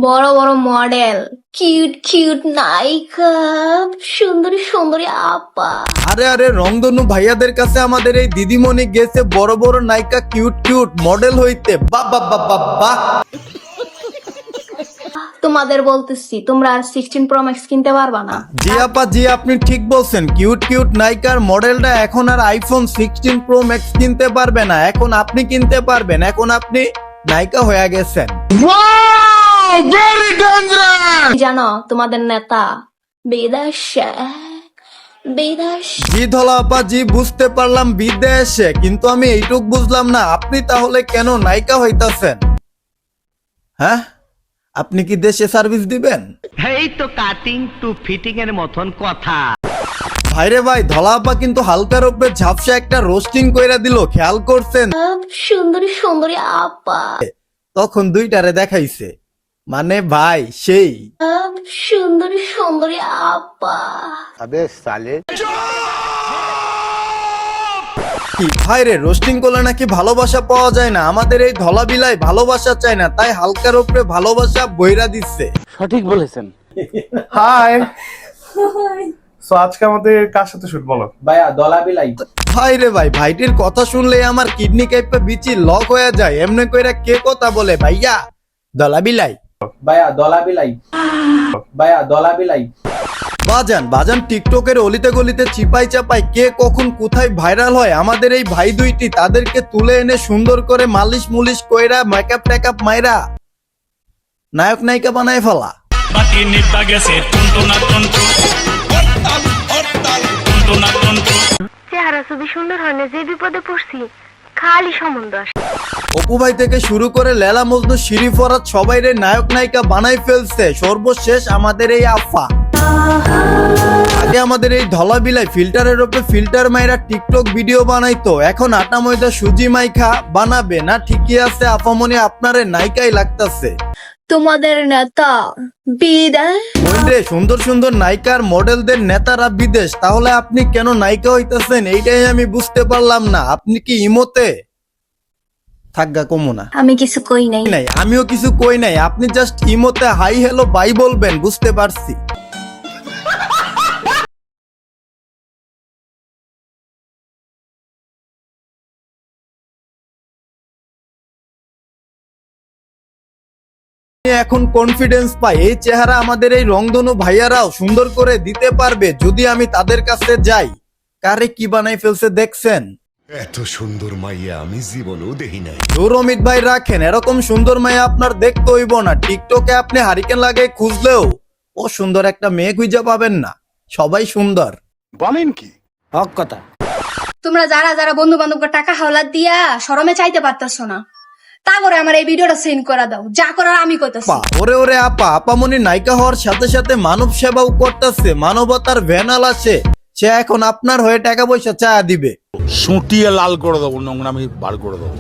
বড় বড় model, cute cute নায়িকা, সুন্দরী সুন্দরী আপা। আরে আরে রংধনু ভাইয়াদের কাছে আমাদের এই দিদিমণি গেছে বড় বড় নায়িকা কিউট কিউট মডেল হইতে। বাহ বাহ বাহ বাহ বাহ। তোমাদের বলতেছি, তোমরা আর 16 Pro Max কিনতে পারবা না। জি আপা জি, আপনি ঠিক বলছেন। কিউট কিউট নায়িকার মডেলটা এখন আর আইফোন 16 Pro Max কিনতে পারবে না, এখন আপনি কিনতে পারবেন। এখন আপনি নায়িকা হয়ে গেছেন। জানো তোমাদের নেতা বিদেশে, বিদেশ। জি ধলা আপা জি, বুঝতে পারলাম বিদেশে, কিন্তু আমি এইটুক বুঝলাম না আপনি তাহলে কেন নায়িকা হইতাছেন? হ্যাঁ, আপনি কি দেশে সার্ভিস দিবেন? এই তো কাটিং টু ফিটিং এর মতন কথা। ভাইরে ভাই, ধলা আপা কিন্তু হালকার উপরে ঝাপসা একটা রোস্টিং কইরা দিল, খেয়াল করছেন? সুন্দরী সুন্দরী আপা, তখন দুইটারে দেখাইছে, মানে ভাই সেই সুন্দরী সুন্দরী আপা। কি ভাইরে, রোস্টিং করলে নাকি ভালোবাসা পাওয়া যায় না? আমাদের এই ধলা বিলাই ভালোবাসা চায় না, তাই হালকার উপরে ভালোবাসা বইরা দিচ্ছে। সঠিক বলেছেন। হাই। সো আজকে আমাদের কার সাথে শুট বলো? ভাইয়া দলা বিলাই। ভাইরে ভাই, ভাইটির কথা শুনলে আমার কিডনি কাইপে বিচি লক হয়ে যায়। এমনি কইরা কে কথা বলে ভাইয়া? দলা বিলাই। ভাইয়া দলা বিলাই। ভাইয়া দলা বিলাই। বাজান বাজান, টিকটকের অলিতে গলিতে চিপাই চাপাই কে কখন কোথায় ভাইরাল হয়, আমাদের এই ভাই দুইটি তাদেরকে তুলে এনে সুন্দর করে মালিশ মুলিশ কইরা মেকআপ টেকআপ মাইরা নায়ক নায়িকা বানায় ফেলা। বাতি নেতা গেছে টুনটুনা টুনটু, টুনটুনা টুনটু। চেহারা ছবি সুন্দর হয় না, যে বিপদে পড়ছি খালি সম্বন্ধ আসে। অপু ভাই থেকে শুরু করে লেলা মজনু শিরি ফরাত সবাইরে নায়ক নায়িকা বানাই ফেলছে। সর্বশেষ আমাদের এই আফা। আগে আমাদের এই ধলা বিলাই ফিল্টারের উপরে ফিল্টার মাইরা টিকটক ভিডিও বানাইতো, এখন আটা ময়দা সুজি মাইখা বানাবে না। ঠিকই আছে আফামনি, আপনারে নায়িকাই লাগতাছে। তোমাদের নেতা বিদেশ। বইরে, সুন্দর সুন্দর নায়িকার মডেলদের নেতারা বিদেশ, তাহলে আপনি কেন নায়িকা হইতেছেন এইটাই আমি বুঝতে পারলাম না। আপনি কি ইমোতে থাকগা কমো না? আমি কিছু কই নাই। নাই, আমিও কিছু কই নাই, আপনি জাস্ট ইমোতে হাই হ্যালো বাই বলবেন, বুঝতে পারছি। এখন কনফিডেন্স পাই, এই চেহারা আমাদের এই রংধনু ভাইয়ারাও সুন্দর করে দিতে পারবে যদি আমি তাদের কাছে যাই। কারে কি বানাই ফেলছে দেখছেন? এত সুন্দর মাইয়া আমি জীবনেও দেখি নাই। অমিত ভাই রাখেন, এরকম সুন্দর মাইয়া আপনার দেখতে হইব না। টিকটকে আপনি হারিকেন লাগাই খুঁজলেও ও সুন্দর একটা মেয়ে খুঁজে পাবেন না, সবাই সুন্দর। বলেন কি? হক কথা। তোমরা যারা যারা বন্ধু বান্ধবকে টাকা হাওলাত দিয়া শরমে চাইতে পারতাছো না, তা করে আমার এই ভিডিওটা সেন্ড করে দাও, যা করার আমি কইতাছি। ওরে ওরে আপা, আপামনি নায়িকা হওয়ার সাথে সাথে মানব সেবাও করতেছে, মানবতার ভ্যানাল আছে। সে এখন আপনার হয়ে টাকা পয়সা চায়া দিবে। সুটিয়ে লাল করে দেবো, নোংরামি বার করে দেবো।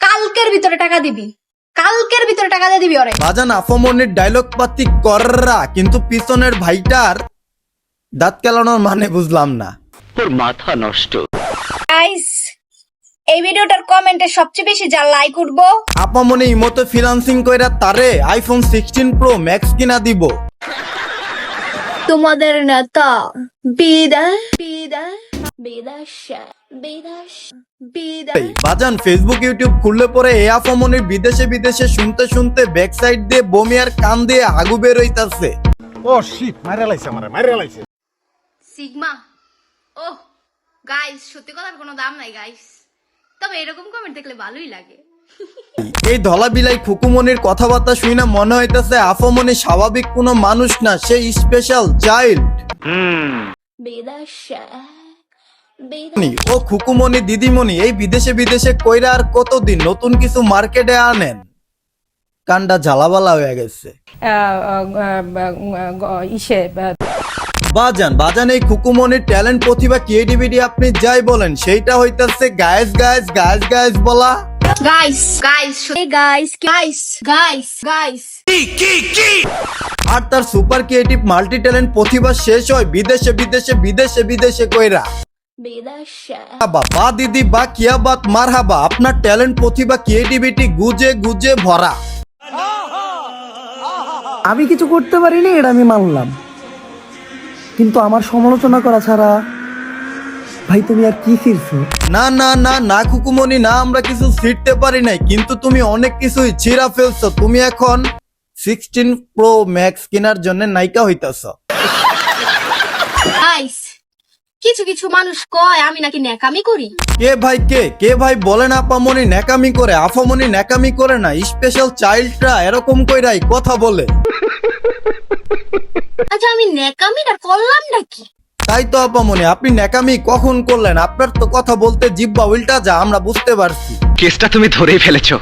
কালকের ভিতরে টাকা দিবি, কালকের ভিতরে টাকা দিয়ে দিবি ওরে। বাজান আপামনির ডায়লগ পাতি কররা, কিন্তু পিছনের ভাইটার দাঁত কেলানোর মানে বুঝলাম না। তোর মাথা নষ্ট। গাইস, এই ভিডিওটার কমেন্টে সবচেয়ে বেশি যার লাইক উঠবো, আপামনি ইমোতে ফিনান্সিং কইরা তারে আইফোন 16 Pro Max কিনা দিব। তোমাদের নেতা বিদেশ, বিদেশ, বিদেশ, বিদেশ, বিদেশ। বাজান ফেসবুক ইউটিউব খুললে পরে এই আপামনির বিদেশে বিদেশে শুনতে শুনতে ব্যাক সাইড দিয়ে বমি আর কান দিয়ে আগু বের হইতাছে। ও শিট, মাইরা লাইছে আমারে, মাইরা লাইছে। সিগমা, ওহ গাইস, সত্যি কথার কোনো দাম নাই গাইস, তবে এরকম কমেন্ট দেখলে ভালোই লাগে। এই ধলা বিলাই খুকুমনির কথাবার্তা শুনে মনে হইতেছে আফামনি স্বাভাবিক কোনো মানুষ না, সে স্পেশাল চাইল্ড। ও খুকুমনি দিদিমণি, এই বিদেশে বিদেশে কইরা আর কতদিন নতুন কিছু মার্কেটে আনেন? কান্ডা ঝালাবালা হয়ে গেছে। বাজান বাজান, এই খুকুমনির ট্যালেন্ট প্রতিভা ক্রিয়েটিভিটি আপনি যাই বলেন, সেইটা হইতাছে গায়েস গায়েস গায়েস গায়েস বলা। Guys guys guys guys guys guys. আর তার সুপার ক্রিয়েটিভ মাল্টি ট্যালেন্ট প্রতিভা শেষ হয় বিদেশে বিদেশে বিদেশে বিদেশে কইরা। বা দিদি বা কিয়া বাত মারহাবা, আপনার ট্যালেন্ট প্রতিভা ক্রিয়েটিভিটি গুজে গুজে ভরা। আমি কিছু করতে পারিনি, এটা আমি মানলাম, কিন্তু আমার সমালোচনা করা ছাড়া ভাই তুমি আর কি ফিরছো? না না না না খুকুমনি না, আমরা কিছু ছিঁড়তে পারি নাই, কিন্তু তুমি অনেক কিছুই ছিঁড়া ফেলছো। তুমি এখন 16 Pro Max কেনার জন্য নায়িকা হইতাছ। গাইস, কিছু কিছু মানুষ কয় আমি নাকি ন্যাকামি করি। কে ভাই বলে না আপামনি ন্যাকামি করে? আফামনি ন্যাকামি করে না, স্পেশাল চাইল্ডরা এরকম কইরাই কথা বলে। আচ্ছা, আমি ন্যাকামিটা করলাম নাকি? তাই তো আপামনি, আপনি ন্যাকামি কখন করলেন? আপনার তো কথা বলতে জিব্বা উল্টা যা, আমরা বুঝতে পারছি। কেসটা তুমি ধরেই ফেলেছো।